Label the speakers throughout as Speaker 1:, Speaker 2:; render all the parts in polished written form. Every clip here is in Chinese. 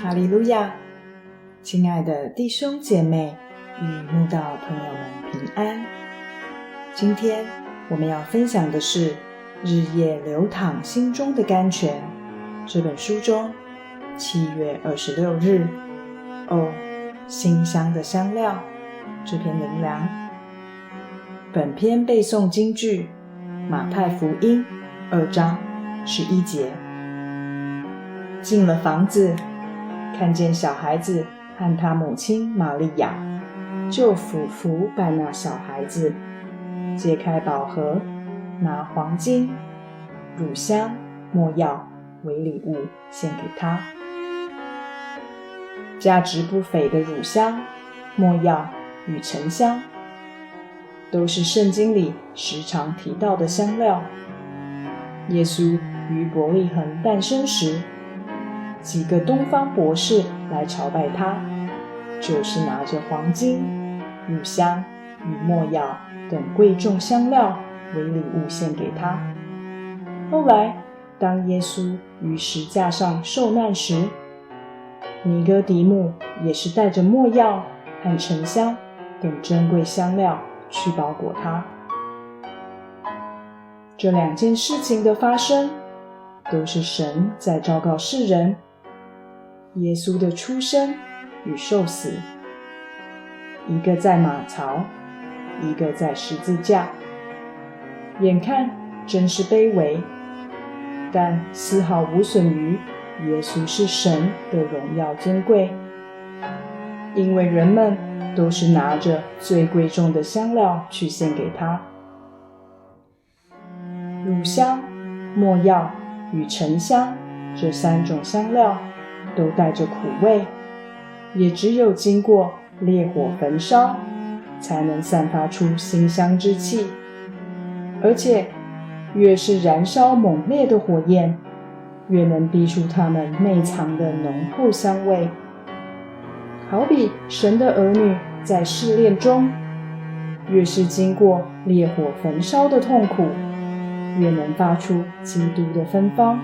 Speaker 1: 哈利路亚！亲爱的弟兄姐妹与慕道朋友们平安。今天我们要分享的是《日夜流淌心中的甘泉》这本书中7月26日馨香的香料这篇灵粮。本篇背诵金句马太福音2章11节。进了房子，看见小孩子和他母亲玛利亚，就俯伏拜那小孩子，揭开宝盒，拿黄金、乳香、没药为礼物献给他。价值不菲的乳香、没药与沉香，都是圣经里时常提到的香料。耶稣于伯利恒诞生时，几个东方博士来朝拜他，就是拿着黄金、乳香与没药等贵重香料为礼物献给他。后来当耶稣于石架上受难时，尼哥底母也是带着没药和沉香等珍贵香料去包裹他。这两件事情的发生，都是神在昭告世人耶稣的出生与受死，一个在马槽，一个在十字架。眼看真是卑微，但丝毫无损于耶稣是神的荣耀尊贵，因为人们都是拿着最贵重的香料去献给他。乳香、没药与沉香这3种香料都带着苦味，也只有经过烈火焚烧，才能散发出馨香之气。而且越是燃烧猛烈的火焰，越能逼出它们内藏的浓厚香味。好比神的儿女在试炼中，越是经过烈火焚烧的痛苦，越能发出基督的芬芳。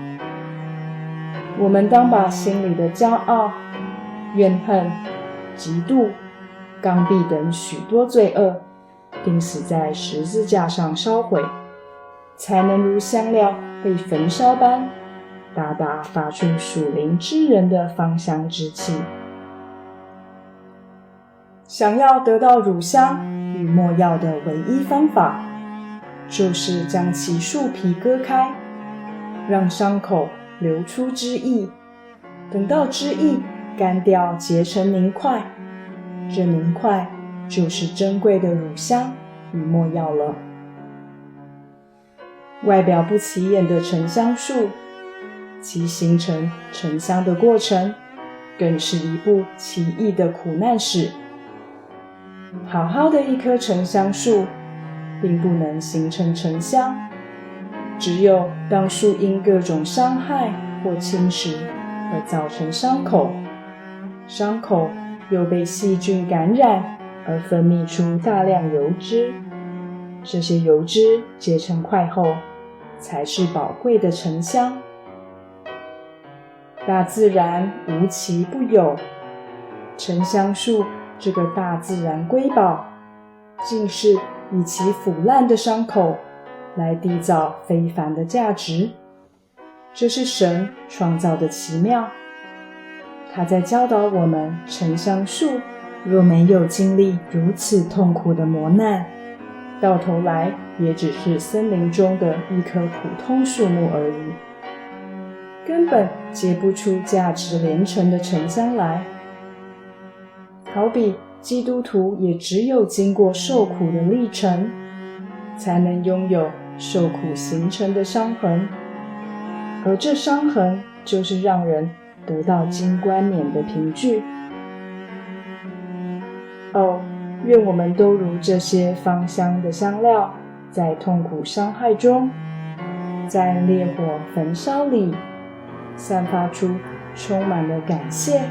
Speaker 1: 我们当把心里的骄傲、怨恨、嫉妒、刚愎等许多罪恶钉死在十字架上烧毁，才能如香料被焚烧般，大大发出属灵之人的芳香之气。想要得到乳香与没药的唯一方法，就是将其树皮割开，让伤口流出汁液，等到汁液干掉结成凝块，这凝块就是珍贵的乳香与没药了。外表不起眼的沉香树，其形成沉香的过程，更是一部奇异的苦难史。好好的一棵沉香树，并不能形成沉香，只有当树因各种伤害或侵蚀而造成伤口，伤口又被细菌感染而分泌出大量油脂，这些油脂结成块后，才是宝贵的沉香。大自然无奇不有，沉香树这个大自然瑰宝，竟是以其腐烂的伤口来缔造非凡的价值。这是神创造的奇妙。他在教导我们，沉香树若没有经历如此痛苦的磨难，到头来也只是森林中的一棵普通树木而已，根本结不出价值连城的沉香来。好比基督徒也只有经过受苦的历程，才能拥有受苦形成的伤痕，而这伤痕就是让人得到金冠冕的凭据。愿我们都如这些芳香的香料，在痛苦伤害中，在烈火焚烧里，散发出充满了感谢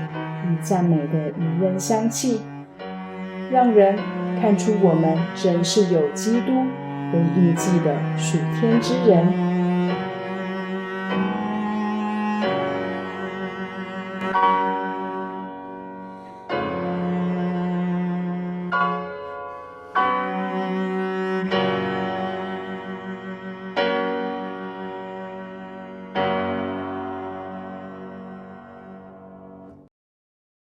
Speaker 1: 与赞美的宜人香气，让人看出我们真是有基督为印记的属天之人。